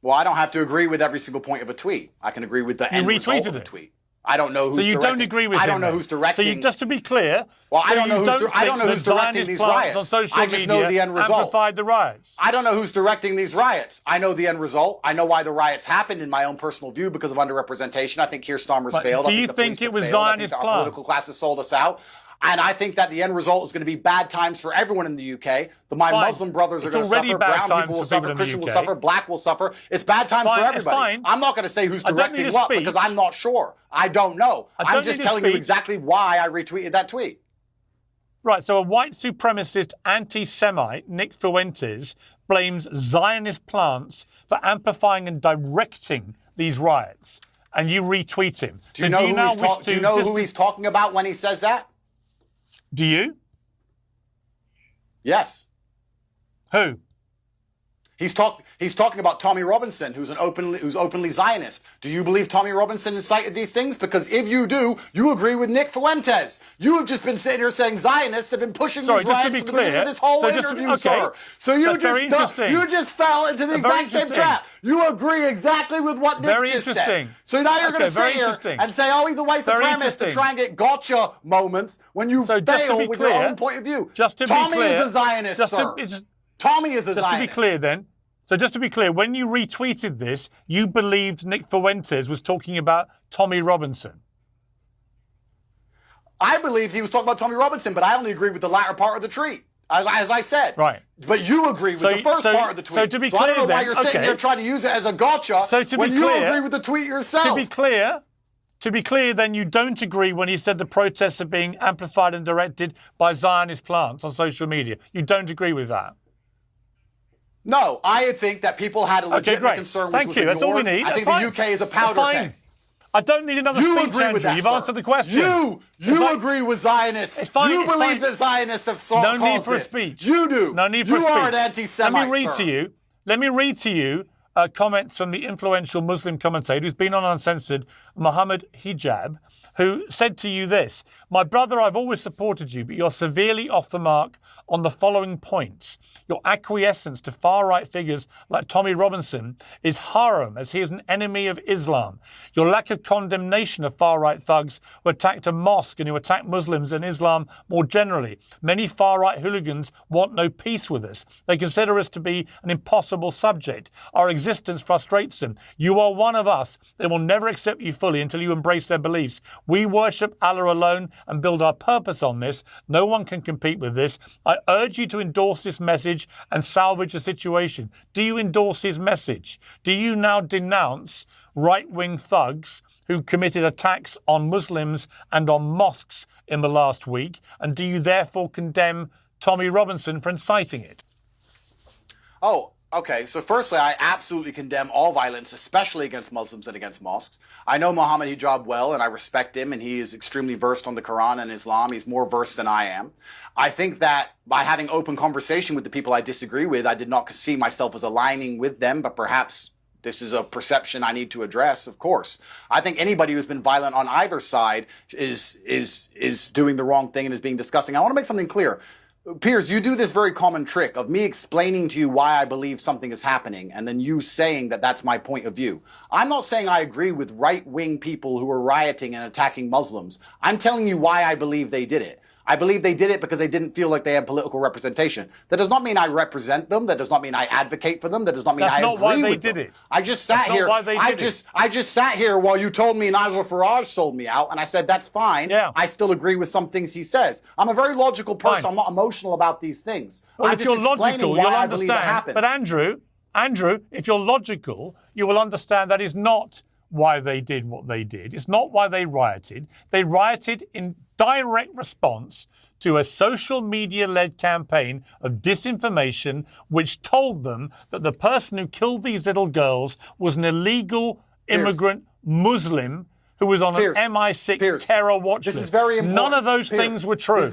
Well, I don't have to agree with every single point of a tweet. I can agree with the end result of a tweet. I don't know who's directing. So you don't agree with him? I don't know who's directing. So just to be clear, well, I don't know who's directing these riots. On social I just know the end result. Amplified the riots. I don't know who's directing these riots. I know the end result. I know why the riots happened in my own personal view because of underrepresentation. I think Keir Starmer's failed. Do you think it was Zionist plans? Our political classes sold us out. And I think that the end result is going to be bad times for everyone in the UK. My Muslim brothers are going to suffer. Brown people will suffer. Christian will suffer. Black will suffer. It's bad times for everybody. I'm not going to say who's directing what because I'm not sure. I don't know. I'm just telling you exactly why I retweeted that tweet. Right. So a white supremacist anti-Semite, Nick Fuentes, blames Zionist plants for amplifying and directing these riots. And you retweet him. Do you know who he's talking about when he says that? Do you? Yes. Who? He's talking about Tommy Robinson, who's openly Zionist. Do you believe Tommy Robinson incited these things? Because if you do, you agree with Nick Fuentes. You have just been sitting here saying Zionists have been pushing these riots to be clear, this whole interview, sir. So you just fell into the exact same trap. You agree exactly with what Nick just said. So now you're going to sit here and say, oh, he's a white supremacist to try and get gotcha moments when you fail with your own point of view. Tommy is a Zionist, sir. Tommy is a Zionist. Just to be clear then, just to be clear, when you retweeted this, you believed Nick Fuentes was talking about Tommy Robinson. I believed he was talking about Tommy Robinson, but I only agree with the latter part of the tweet, as I said. Right. But you agree with the first part of the tweet. So to be clear, I don't know why you're sitting here trying to use it as a gotcha when you agree with the tweet yourself. To be clear, then you don't agree when he said the protests are being amplified and directed by Zionist plants on social media. You don't agree with that. No, I think that people had a legitimate concern. Thank you. That's all we need. I think the UK is a powder keg. I don't need another speech, Andrew. You've answered the question. You agree with Zionists. It's fine. You believe that Zionists have solved No need for a speech. You do. No need for a speech. You are an anti-Semite, Let me read to you comments from the influential Muslim commentator who's been on Uncensored, Muhammad Hijab, who said to you this: "My brother, I've always supported you, but you're severely off the mark on the following points. Your acquiescence to far-right figures like Tommy Robinson is haram, as he is an enemy of Islam. Your lack of condemnation of far-right thugs who attacked a mosque and who attack Muslims and Islam more generally. Many far-right hooligans want no peace with us. They consider us to be an impossible subject. Our existence frustrates them. You are one of us. They will never accept you fully until you embrace their beliefs. We worship Allah alone and build our purpose on this. No one can compete with this. I urge you to endorse this message and salvage the situation." Do you endorse his message? Do you now denounce right-wing thugs who committed attacks on Muslims and on mosques in the last week? And do you therefore condemn Tommy Robinson for inciting it? Oh, okay. So firstly, I absolutely condemn all violence, especially against Muslims and against mosques. I know Muhammad Hijab well, and I respect him, and he is extremely versed on the Quran and Islam. He's more versed than I am. I think that by having open conversation with the people I disagree with, I did not see myself as aligning with them, but perhaps this is a perception I need to address, of course. I think anybody who's been violent on either side is doing the wrong thing and is being disgusting. I want to make something clear. Piers, you do this very common trick of me explaining to you why I believe something is happening and then you saying that that's my point of view. I'm not saying I agree with right-wing people who are rioting and attacking Muslims. I'm telling you why I believe they did it. I believe they did it because they didn't feel like they had political representation. That does not mean I represent them. That does not mean I advocate for them. That does not mean I agree with them. That's not why they did it. I just sat here. I just sat here while you told me Nigel Farage sold me out, and I said that's fine. Yeah. I still agree with some things he says. I'm a very logical person. Fine. I'm not emotional about these things. Well, I'm if just you're logical, you'll understand. But Andrew, if you're logical, you will understand that is not why they did what they did. It's not why they rioted. They rioted in direct response to a social media-led campaign of disinformation which told them that the person who killed these little girls was an illegal immigrant Muslim who was on an MI6 terror watch list. This is very important. None of those things were true.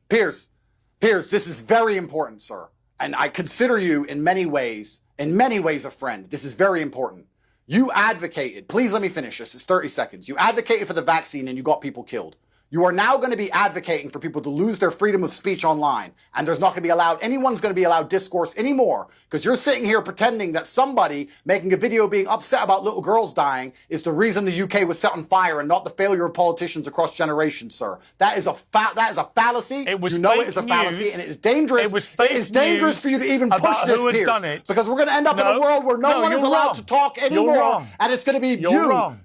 Pierce, this is very important, sir. And I consider you in many ways a friend. This is very important. You advocated, please let me finish this, it's 30 seconds. You advocated for the vaccine and you got people killed. You are now going to be advocating for people to lose their freedom of speech online. And there's not going to be anyone's going to be allowed discourse anymore. Because you're sitting here pretending that somebody making a video being upset about little girls dying is the reason the UK was set on fire and not the failure of politicians across generations, sir. That is a fallacy. It was you know it is a fallacy and it is dangerous. It is dangerous for you to even push this, Piers. Because we're going to end up in a world where no one is allowed to talk anymore. And it's going to be people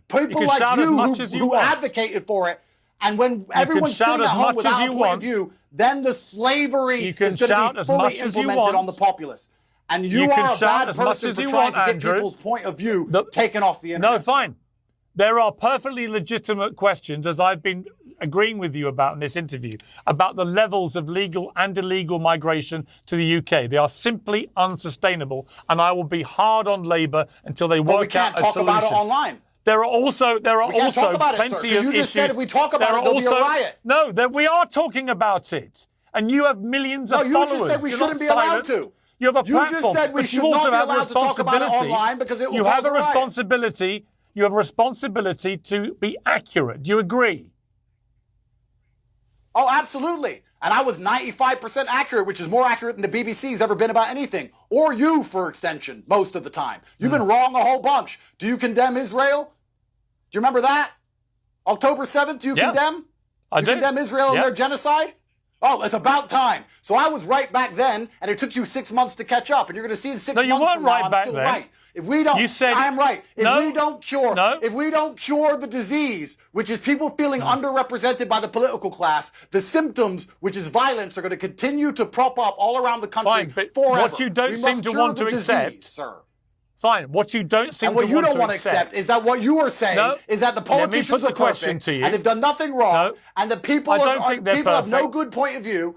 like you who advocated for it. And when everyone's sitting at home without a point of view, then the slavery is going to be fully implemented on the populace. And you are a bad person for trying to get people's point of view taken off the internet. No, fine. There are perfectly legitimate questions, as I've been agreeing with you about in this interview, about the levels of legal and illegal migration to the UK. They are simply unsustainable, and I will be hard on Labour until they work out a solution. We can't talk about it online. There are also plenty of issues. You just said if we talk about it, there'll be a riot. No, we are talking about it. And you have millions of followers. You just said we shouldn't be allowed to. You have a platform. You just said we should not be allowed to talk about it online because it will cause a riot. You have a responsibility to be accurate. Do you agree? Oh, absolutely. And I was 95% accurate, which is more accurate than the BBC's ever been about anything. Or you, for extension, most of the time. You've been wrong a whole bunch. Do you condemn Israel? Do you remember that? October 7th, do you condemn? I do. Condemn Israel and their genocide? Oh, it's about time. So I was right back then, and it took you 6 months to catch up. And you're going to see in 6 months you weren't from now, right I'm back still then. right. If we don't, you said, I'm right. If we don't cure the disease, which is people feeling underrepresented by the political class, the symptoms, which is violence, are going to continue to prop up all around the country but forever. What you don't seem to want to accept, sir. Fine. What you don't seem to want to accept. And what you don't want to accept is that what you are saying is that the politicians are perfect and they've done nothing wrong, and the people have no good point of view.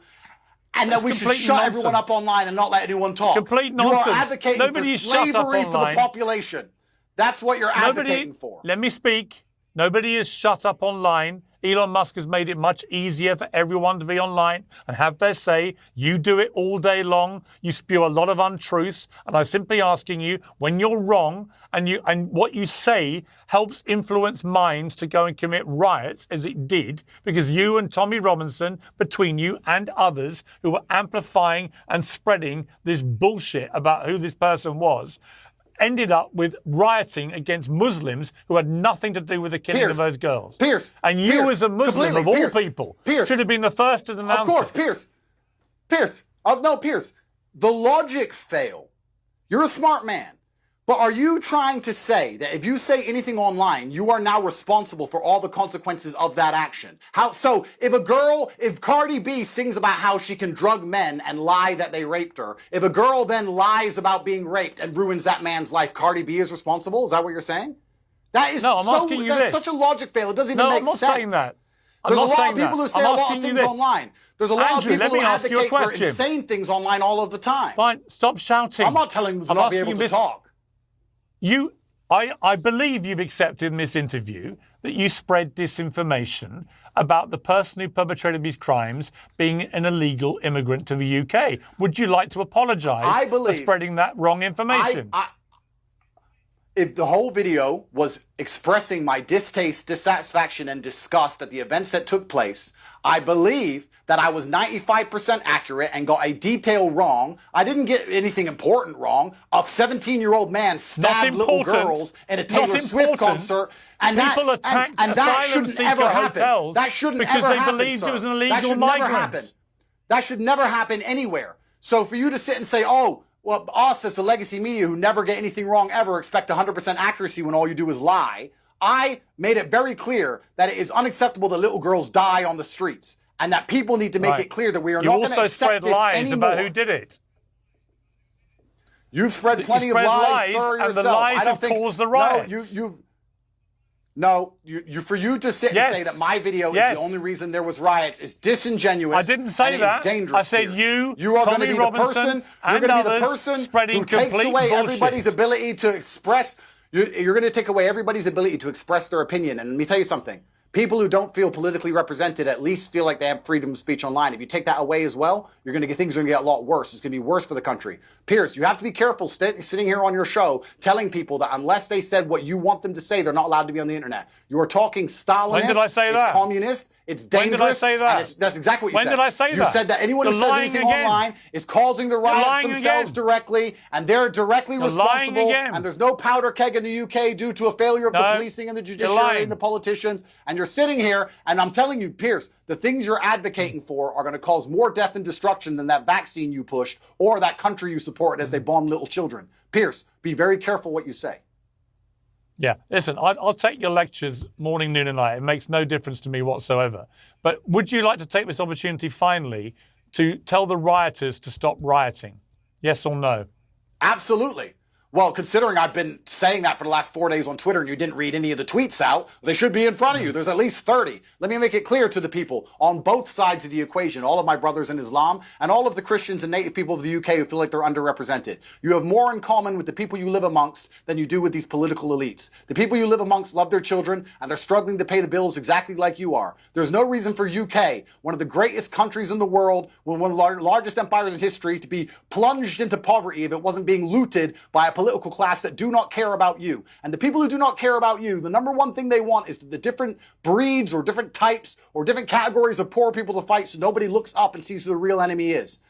And that we should shut everyone up online and not let anyone talk. Complete nonsense. You are advocating for slavery for the population. That's what you're advocating for. Let me speak. Nobody is shut up online. Elon Musk has made it much easier for everyone to be online and have their say. You do it all day long. You spew a lot of untruths. And I'm simply asking you, when you're wrong and what you say helps influence minds to go and commit riots, as it did, because you and Tommy Robinson, between you and others who were amplifying and spreading this bullshit about who this person was, ended up with rioting against Muslims who had nothing to do with the killing of those girls. And you as a Muslim of all people should have been the first to denounce it. Of course, Piers. The logic failed. You're a smart man. But are you trying to say that if you say anything online, you are now responsible for all the consequences of that action? So if Cardi B sings about how she can drug men and lie that they raped her, if a girl then lies about being raped and ruins that man's life, Cardi B is responsible? Is that what you're saying? That's such a logic fail. It doesn't even make sense. No, I'm not saying that. There's a lot of people who say a lot of things online. There's a lot of people who advocate for insane things online all of the time. Fine, stop shouting. I'm not telling them to not be able to talk. I believe you've accepted in this interview that you spread disinformation about the person who perpetrated these crimes being an illegal immigrant to the UK. Would you like to apologise for spreading that wrong information? if the whole video was expressing my distaste, dissatisfaction, and disgust at the events that took place, I believe that I was 95% accurate and got a detail wrong. I didn't get anything important wrong. A 17-year-old man stabbed little girls in a Taylor Swift concert. And people attacked asylum seeker hotels that shouldn't because ever they happen, believed sir. it was an That illegal should never migrant. happen. That should never happen anywhere. So for you to sit and say, oh, well, us as the legacy media who never get anything wrong ever expect 100% accuracy when all you do is lie. I made it very clear that it is unacceptable that little girls die on the streets and that people need to make it clear that we are not going to accept this anymore. You also spread lies about who did it. You've spread plenty of lies, sir, and the lies have caused the riots. For you to sit and say that my video is the only reason there was riots is disingenuous. I didn't say that. Dangerous. I said you are going to be the person. You're going to be the person spreading who takes complete away bullshit. everybody's ability to express. You're going to take away everybody's ability to express their opinion. And let me tell you something. People who don't feel politically represented at least feel like they have freedom of speech online. If you take that away as well, things are going to get a lot worse. It's going to be worse for the country. Piers, you have to be careful sitting here on your show telling people that unless they said what you want them to say, they're not allowed to be on the internet. You are talking Stalinist. When did I say that? It's communist. It's dangerous. When did I say that? That's exactly what you said. When did I say that? You said that anyone who says anything online is causing the riots themselves directly, and they're directly responsible. And there's no powder keg in the UK due to a failure of the policing and the judiciary and the politicians. And you're sitting here, and I'm telling you, Piers, the things you're advocating for are going to cause more death and destruction than that vaccine you pushed or that country you supported as they bomb little children. Piers, be very careful what you say. Yeah, listen, I'll take your lectures morning, noon, and night. It makes no difference to me whatsoever. But would you like to take this opportunity finally to tell the rioters to stop rioting? Yes or no? Absolutely. Well, considering I've been saying that for the last 4 days on Twitter and you didn't read any of the tweets out, they should be in front of you. There's at least 30. Let me make it clear to the people on both sides of the equation, all of my brothers in Islam and all of the Christians and native people of the UK who feel like they're underrepresented. You have more in common with the people you live amongst than you do with these political elites. The people you live amongst love their children and they're struggling to pay the bills exactly like you are. There's no reason for UK, one of the greatest countries in the world, one of the largest empires in history, to be plunged into poverty if it wasn't being looted by a political class that do not care about you. And the people who do not care about you, the number one thing they want is the different breeds or different types or different categories of poor people to fight so nobody looks up and sees who the real enemy is.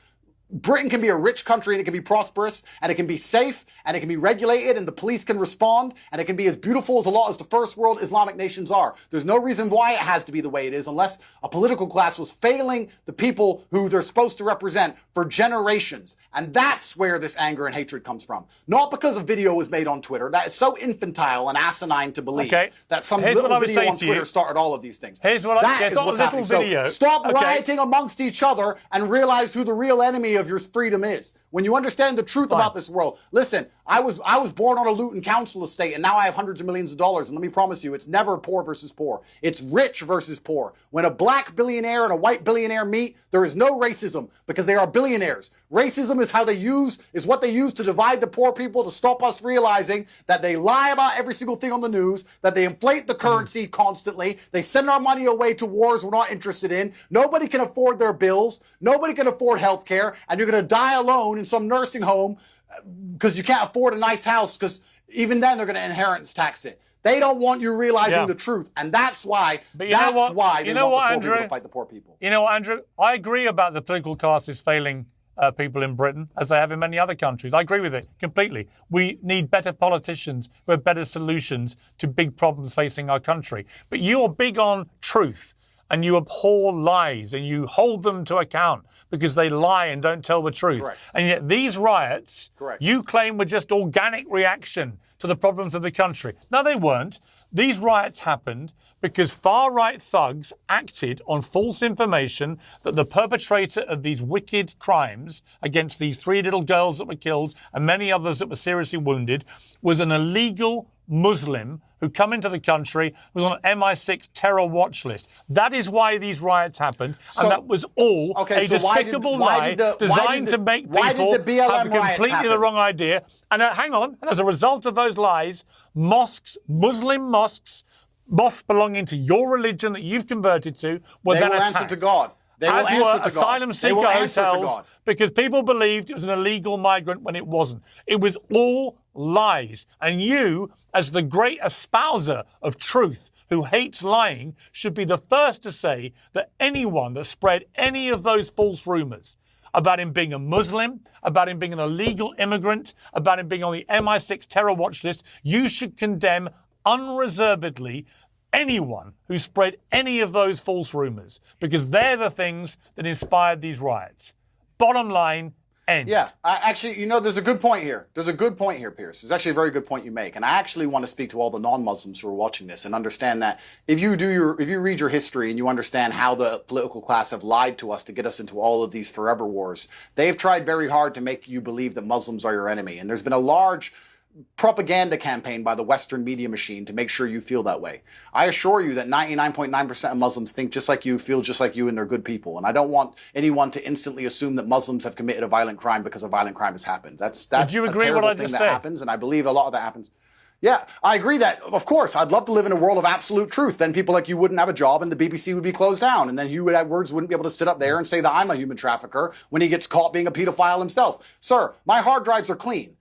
Britain can be a rich country and it can be prosperous and it can be safe and it can be regulated and the police can respond and it can be as beautiful as a lot as the first world Islamic nations are. There's no reason why it has to be the way it is unless a political class was failing the people who they're supposed to represent for generations. And that's where this anger and hatred comes from. Not because a video was made on Twitter. That is so infantile and asinine to believe that some little video on Twitter started all of these things. Here's what that is what's happening. So stop rioting amongst each other and realize who the real enemy of your freedom is. When you understand the truth about this world, listen, I was born on a Luton council estate and now I have hundreds of millions of dollars. And let me promise you, it's never poor versus poor. It's rich versus poor. When a black billionaire and a white billionaire meet, there is no racism because they are billionaires. Racism is what they use to divide the poor people, to stop us realizing that they lie about every single thing on the news, that they inflate the currency constantly, they send our money away to wars we're not interested in, nobody can afford their bills, nobody can afford health care, and you're going to die alone in some nursing home because you can't afford a nice house because even then they're going to inheritance tax it. They don't want you realizing the truth, and that's why. But why they want the poor people to fight the poor people. You know what, Andrew? I agree about the political classes failing people in Britain, as they have in many other countries. I agree with it completely. We need better politicians who have better solutions to big problems facing our country. But you're big on truth, and you abhor lies, and you hold them to account because they lie and don't tell the truth. Correct. And yet these riots, Correct. you claim were just organic reaction to the problems of the country. No, they weren't. These riots happened because far-right thugs acted on false information that the perpetrator of these wicked crimes against these 3 little girls that were killed and many others that were seriously wounded was an illegal Muslim who come into the country, was on an MI6 terror watch list. That is why these riots happened, and that was all a despicable lie designed to make people have completely the wrong idea. And hang on, and as a result of those lies, mosques, Muslim mosques belonging to your religion that you've converted to, were then attacked. Answer to God. They as will were asylum seeker hotels, because people believed it was an illegal migrant when it wasn't. It was all lies. And you, as the great espouser of truth who hates lying, should be the first to say that anyone that spread any of those false rumors about him being a Muslim, about him being an illegal immigrant, about him being on the MI6 terror watch list, you should condemn unreservedly anyone who spread any of those false rumors, because they're the things that inspired these riots. Bottom line, end. Yeah, actually, there's a good point here. There's a good point here, Piers. There's actually a very good point you make. And I actually want to speak to all the non-Muslims who are watching this and understand that if you read your history and you understand how the political class have lied to us to get us into all of these forever wars, they've tried very hard to make you believe that Muslims are your enemy. And there's been a large propaganda campaign by the Western media machine to make sure you feel that way. I assure you that 99.9% of Muslims think just like you, feel just like you, and they're good people. And I don't want anyone to instantly assume that Muslims have committed a violent crime because a violent crime has happened. That's Would you agree a what terrible I thing just that said? happens, and I believe a lot of that happens. Yeah, I agree that, of course, I'd love to live in a world of absolute truth. Then people like you wouldn't have a job and the BBC would be closed down. And then Hugh Edwards wouldn't be able to sit up there and say that I'm a human trafficker when he gets caught being a pedophile himself. Sir, my hard drives are clean.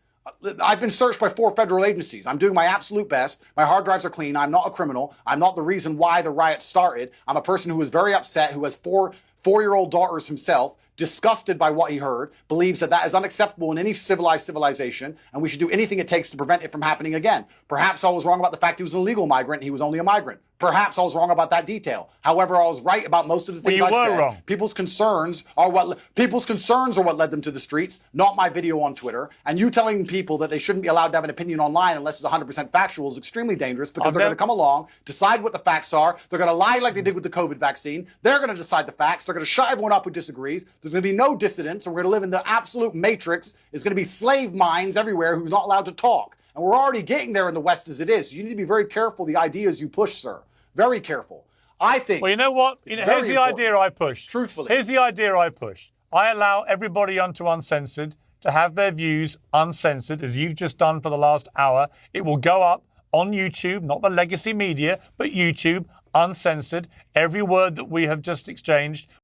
I've been searched by 4 federal agencies. I'm doing my absolute best. My hard drives are clean. I'm not a criminal. I'm not the reason why the riot started. I'm a person who is very upset, who has 4-year-old daughters himself, disgusted by what he heard, believes that that is unacceptable in any civilized civilization, and we should do anything it takes to prevent it from happening again. Perhaps I was wrong about the fact he was an illegal migrant and he was only a migrant. Perhaps I was wrong about that detail. However, I was right about most of the things I said. Wrong. People's concerns are what led them to the streets, not my video on Twitter. And you telling people that they shouldn't be allowed to have an opinion online unless it's 100% factual is extremely dangerous, because they're going to come along, decide what the facts are. They're going to lie like they did with the COVID vaccine. They're going to decide the facts. They're going to shut everyone up who disagrees. There's going to be no dissidents, and we're going to live in the absolute matrix. There's going to be slave minds everywhere who's not allowed to talk. And we're already getting there in the West as it is. You need to be very careful the ideas you push, sir. Very careful. I think. Well, you know what? Here's the idea I pushed. Truthfully. Here's the idea I pushed. I allow everybody onto Uncensored to have their views uncensored, as you've just done for the last hour. It will go up on YouTube, not the legacy media, but YouTube, uncensored. Every word that we have just exchanged